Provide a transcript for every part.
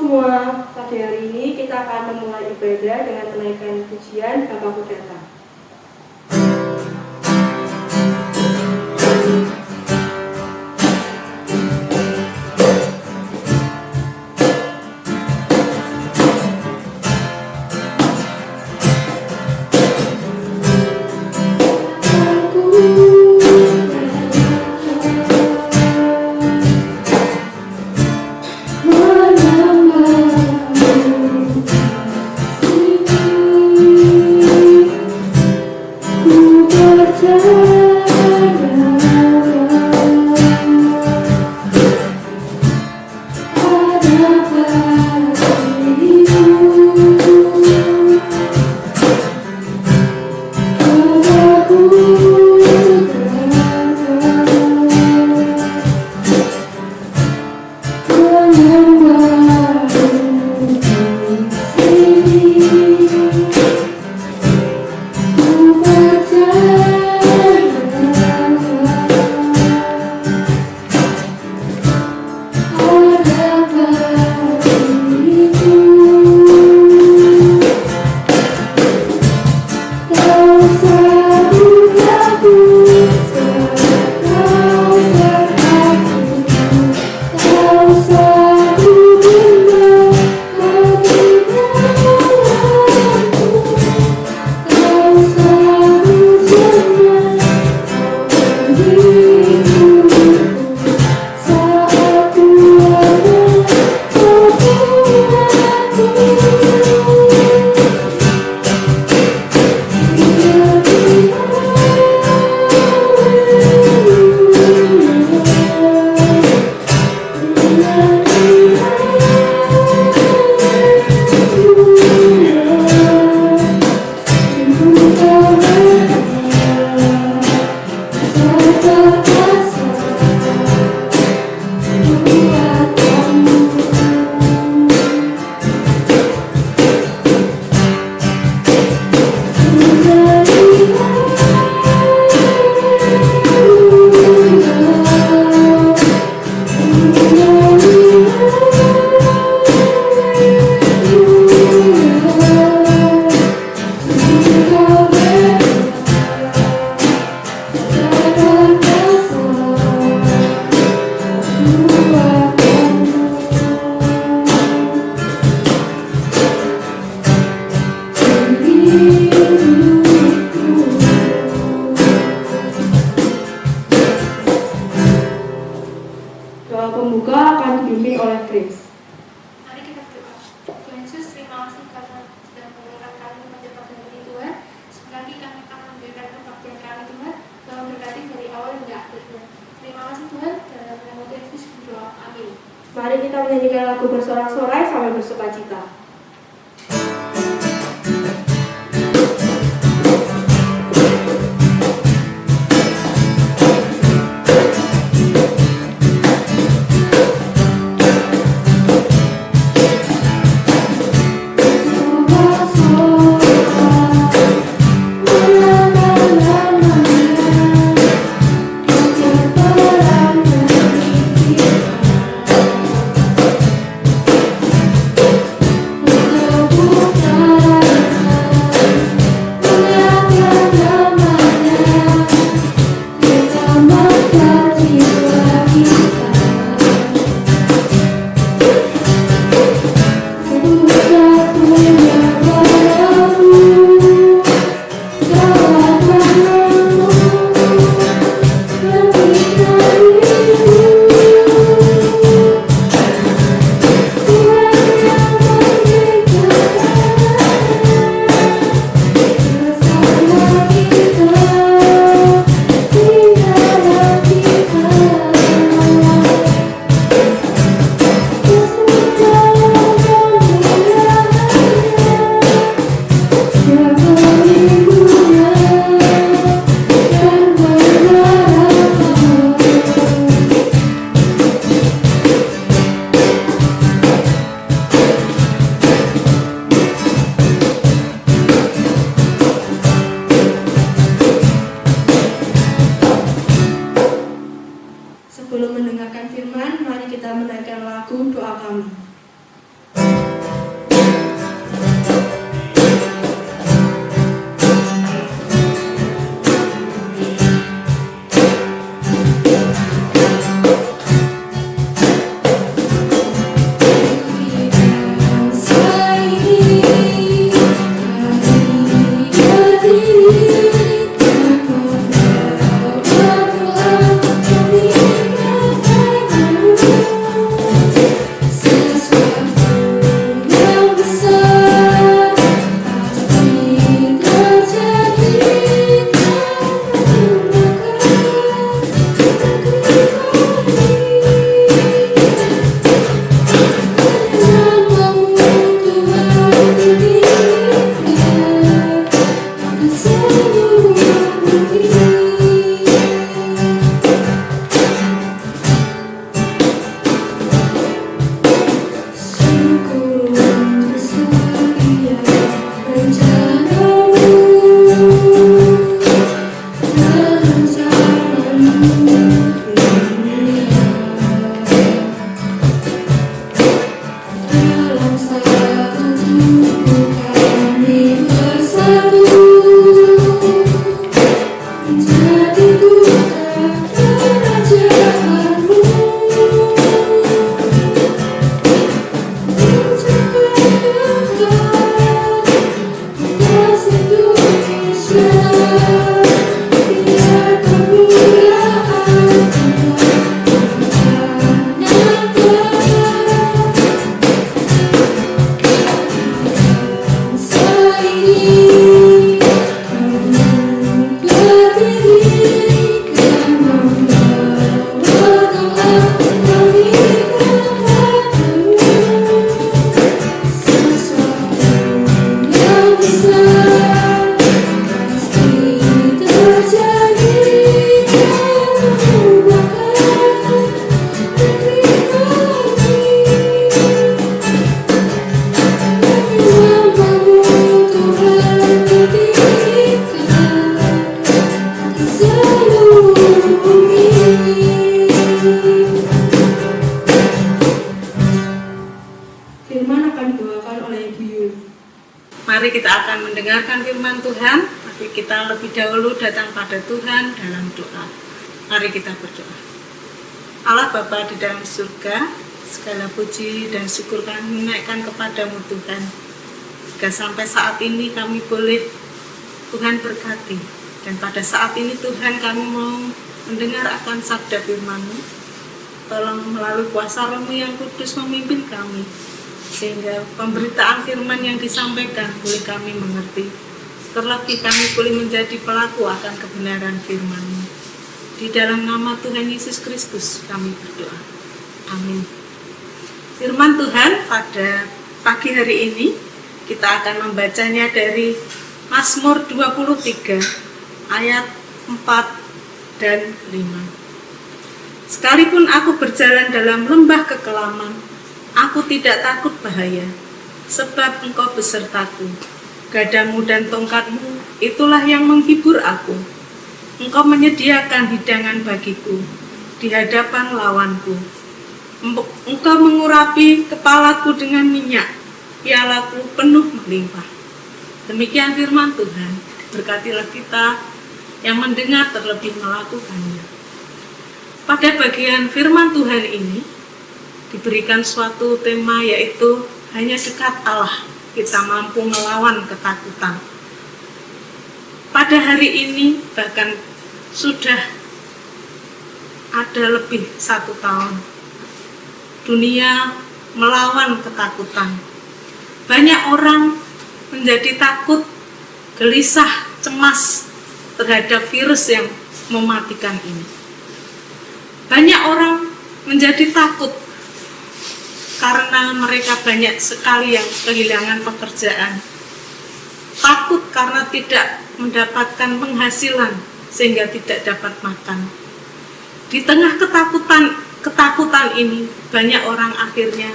semua, pada hari ini kita akan memulai ibadah dengan menaikkan pujian Bapakudata. Doa pembuka akan dipimpin oleh Chris. Mari kita berdoa. Tuhan Yesus, terima kasih karena sudah memberikan kami pada pagi ini Tuhan. Sekali kami akan memberikan kebaktian kami Tuhan, Tuhan berkati dari awal hingga akhir Tuhan. Terima kasih Tuhan, dalam nama Yesus berdoa. Amin. Mari kita menyanyikan lagu bersorak-sorai sambil bersukacita. firman Tuhan, tapi kita lebih dahulu datang pada Tuhan dalam doa. Mari kita berdoa. Allah Bapa di dalam surga, segala puji dan syukur kami naikkan kepadamu Tuhan. Jika sampai saat ini kami boleh Tuhan berkati, dan pada saat ini Tuhan kami mau mendengar akan sabda firman-Mu. Tolong melalui kuasa Roh-Mu yang kudus memimpin kami, sehingga pemberitaan firman yang disampaikan boleh kami mengerti. Terlebih kami boleh menjadi pelaku akan kebenaran firman-Mu. Di dalam nama Tuhan Yesus Kristus kami berdoa. Amin. Firman Tuhan pada pagi hari ini kita akan membacanya dari Mazmur 23 ayat 4 dan 5. Sekalipun aku berjalan dalam lembah kekelaman, aku tidak takut bahaya, sebab Engkau besertaku. Gadamu dan tongkatmu, itulah yang menghibur aku. Engkau menyediakan hidangan bagiku di hadapan lawanku. Engkau mengurapi kepalaku dengan minyak, pialaku penuh melimpah. Demikian firman Tuhan. Berkatilah kita yang mendengar terlebih melakukannya. Pada bagian firman Tuhan ini diberikan suatu tema, yaitu hanya dekat Allah kita mampu melawan ketakutan. Pada hari ini bahkan sudah ada lebih 1 tahun dunia melawan ketakutan. Banyak orang menjadi takut, gelisah, cemas terhadap virus yang mematikan ini. Banyak orang menjadi takut karena mereka banyak sekali yang kehilangan pekerjaan. Takut karena tidak mendapatkan penghasilan sehingga tidak dapat makan. Di tengah ketakutan ini, banyak orang akhirnya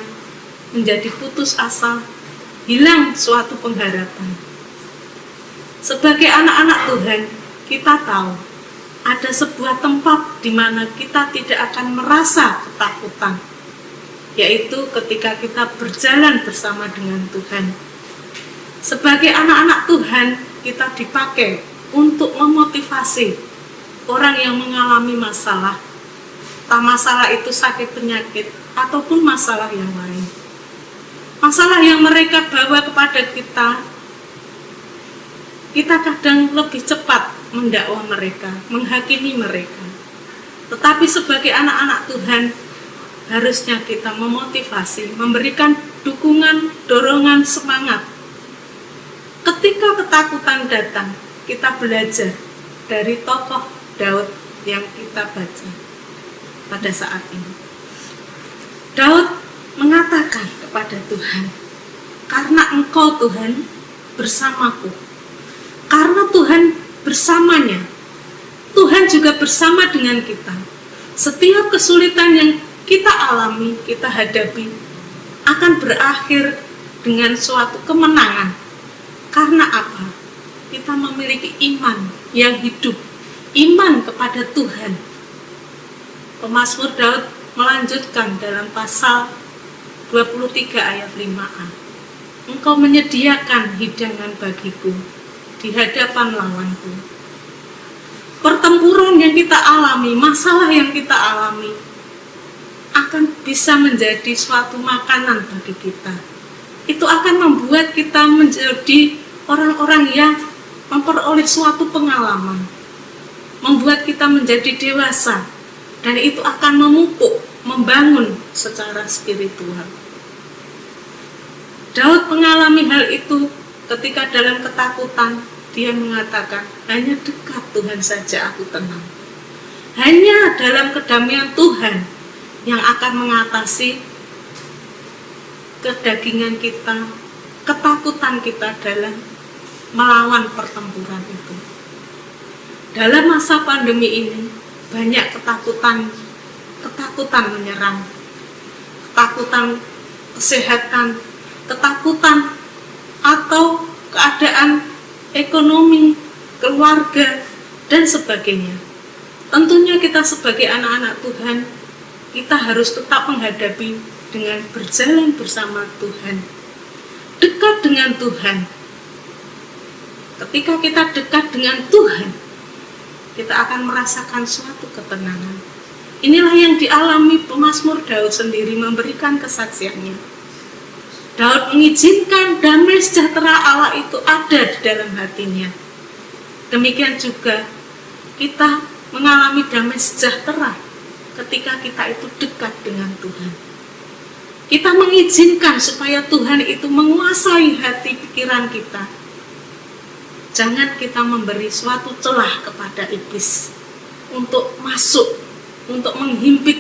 menjadi putus asa, hilang suatu pengharapan. Sebagai anak-anak Tuhan, kita tahu ada sebuah tempat di mana kita tidak akan merasa ketakutan, yaitu ketika kita berjalan bersama dengan Tuhan. Sebagai anak-anak Tuhan, kita dipakai untuk memotivasi orang yang mengalami masalah, entah masalah itu sakit penyakit ataupun masalah yang lain. Masalah yang mereka bawa kepada kita kadang lebih cepat mendakwa mereka, menghakimi mereka. Tetapi sebagai anak-anak Tuhan, harusnya kita memotivasi, memberikan dukungan, dorongan, semangat. Ketika ketakutan datang, kita belajar dari tokoh Daud yang kita baca pada saat ini. Daud mengatakan kepada Tuhan, "Karena Engkau Tuhan bersamaku." Karena Tuhan bersamanya, Tuhan juga bersama dengan kita. Setiap kesulitan yang kita alami, kita hadapi, akan berakhir dengan suatu kemenangan. Karena apa? Kita memiliki iman yang hidup, iman kepada Tuhan. Pemazmur Daud melanjutkan dalam pasal 23 ayat 5a. Engkau menyediakan hidangan bagiku di hadapan lawanku. Pertempuran yang kita alami, masalah yang kita alami akan bisa menjadi suatu makanan bagi kita. Itu akan membuat kita menjadi orang-orang yang memperoleh suatu pengalaman, membuat kita menjadi dewasa, dan itu akan memupuk, membangun secara spiritual. Daud mengalami hal itu ketika dalam ketakutan. Dia mengatakan, hanya dekat Tuhan saja aku tenang. Hanya dalam kedamaian Tuhan yang akan mengatasi kedagingan kita, ketakutan kita dalam melawan pertempuran itu. Dalam masa pandemi ini, banyak ketakutan menyerang. Ketakutan kesehatan, ketakutan atau keadaan ekonomi, keluarga, dan sebagainya. Tentunya kita sebagai anak-anak Tuhan, kita harus tetap menghadapi dengan berjalan bersama Tuhan, dekat dengan Tuhan. Ketika kita dekat dengan Tuhan, kita akan merasakan suatu ketenangan. Inilah yang dialami pemazmur Daud sendiri memberikan kesaksiannya. Daud mengizinkan damai sejahtera Allah itu ada di dalam hatinya. Demikian juga kita mengalami damai sejahtera ketika kita itu dekat dengan Tuhan. Kita mengizinkan supaya Tuhan itu menguasai hati pikiran kita. Jangan kita memberi suatu celah kepada iblis untuk masuk, untuk menghimpit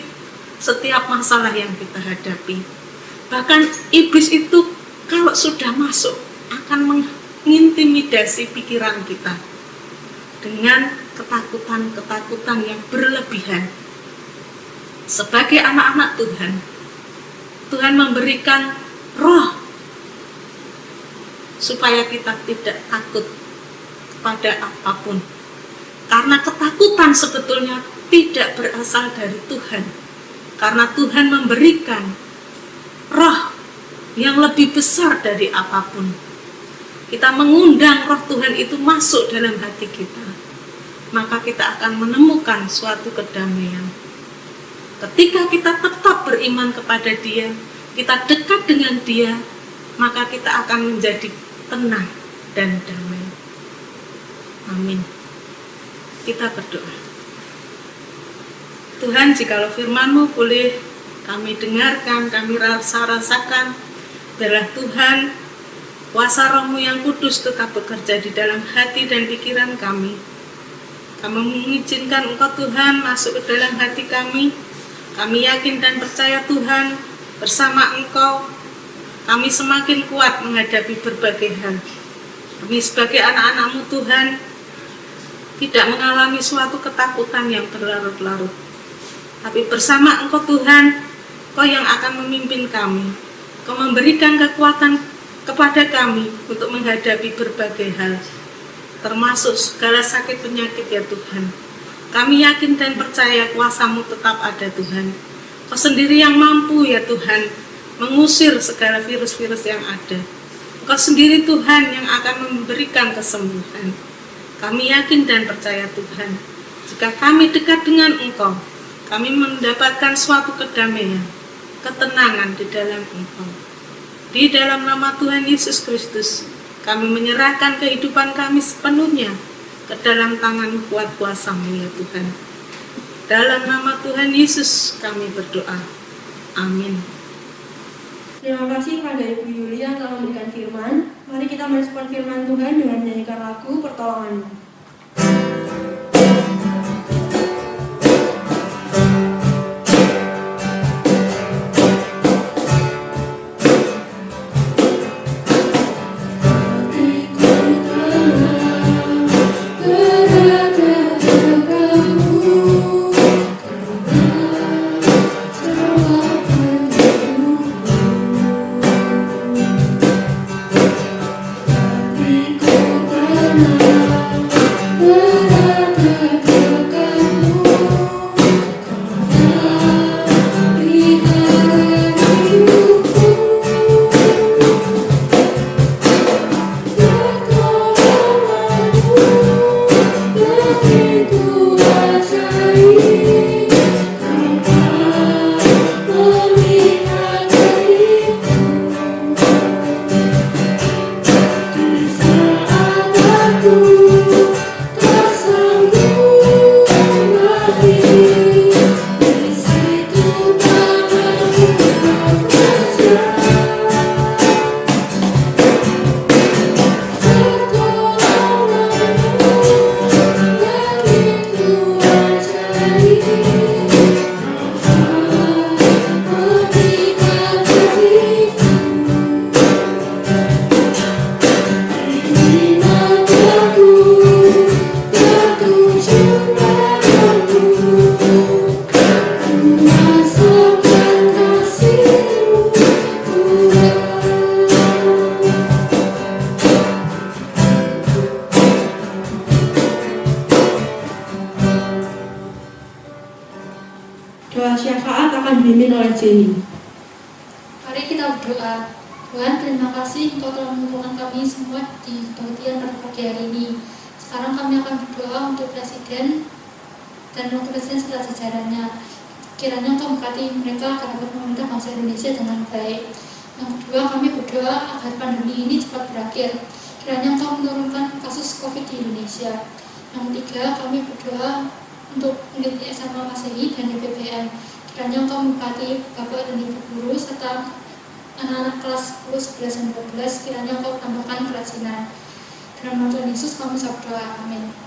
setiap masalah yang kita hadapi. Bahkan iblis itu kalau sudah masuk akan mengintimidasi pikiran kita dengan ketakutan-ketakutan yang berlebihan. Sebagai anak-anak Tuhan, Tuhan memberikan roh supaya kita tidak takut pada apapun. Karena ketakutan sebetulnya tidak berasal dari Tuhan. Karena Tuhan memberikan roh yang lebih besar dari apapun. Kita mengundang roh Tuhan itu masuk dalam hati kita, maka kita akan menemukan suatu kedamaian. Ketika kita tetap beriman kepada Dia, kita dekat dengan Dia, maka kita akan menjadi tenang dan damai. Amin. Kita berdoa. Tuhan, jikalau firman-Mu boleh kami dengarkan, kami rasakan, biarlah Tuhan, kuasa Roh-Mu yang kudus tetap bekerja di dalam hati dan pikiran kami. Kami mengizinkan Engkau Tuhan masuk ke dalam hati kami. Kami yakin dan percaya Tuhan, bersama Engkau, kami semakin kuat menghadapi berbagai hal. Kami sebagai anak-anak-Mu Tuhan, tidak mengalami suatu ketakutan yang berlarut-larut. Tapi bersama Engkau Tuhan, Engkau yang akan memimpin kami. Engkau memberikan kekuatan kepada kami untuk menghadapi berbagai hal, termasuk segala sakit penyakit ya Tuhan. Kami yakin dan percaya kuasa-Mu tetap ada Tuhan. Kau sendiri yang mampu ya Tuhan mengusir segala virus-virus yang ada. Engkau sendiri Tuhan yang akan memberikan kesembuhan. Kami yakin dan percaya Tuhan, jika kami dekat dengan Engkau, kami mendapatkan suatu kedamaian, ketenangan di dalam Engkau. Di dalam nama Tuhan Yesus Kristus, kami menyerahkan kehidupan kami sepenuhnya ke dalam tangan kuat kuasa-Mu ya Tuhan. Dalam nama Tuhan Yesus kami berdoa. Amin. Terima kasih kepada Ibu Yulia telah memberikan firman. Mari kita merespon firman Tuhan dengan menyanyikan lagu Pertolongan-Mu. Mari kita berdoa. Tuhan, terima kasih Engkau telah mengumpulkan kami semua di kebaktian pada pagi hari ini. Sekarang kami akan berdoa untuk Presiden dan Wakil Presiden serta jajarannya. Kiranya Engkau memberkati mereka agar dapat memerintah bangsa Indonesia dengan baik. Yang kedua, kami berdoa agar pandemi ini cepat berakhir. Kiranya Engkau menurunkan kasus COVID di Indonesia. Yang ketiga, kami berdoa untuk unit SMA Masehi dan YPBN. Kiranya Engkau memberkati Bapak dan Ibu guru serta anak-anak kelas 10, 11, dan 12. Kiranya Engkau tambahkan kerajinan. Dalam nama Tuhan Yesus kami berdoa. Amin.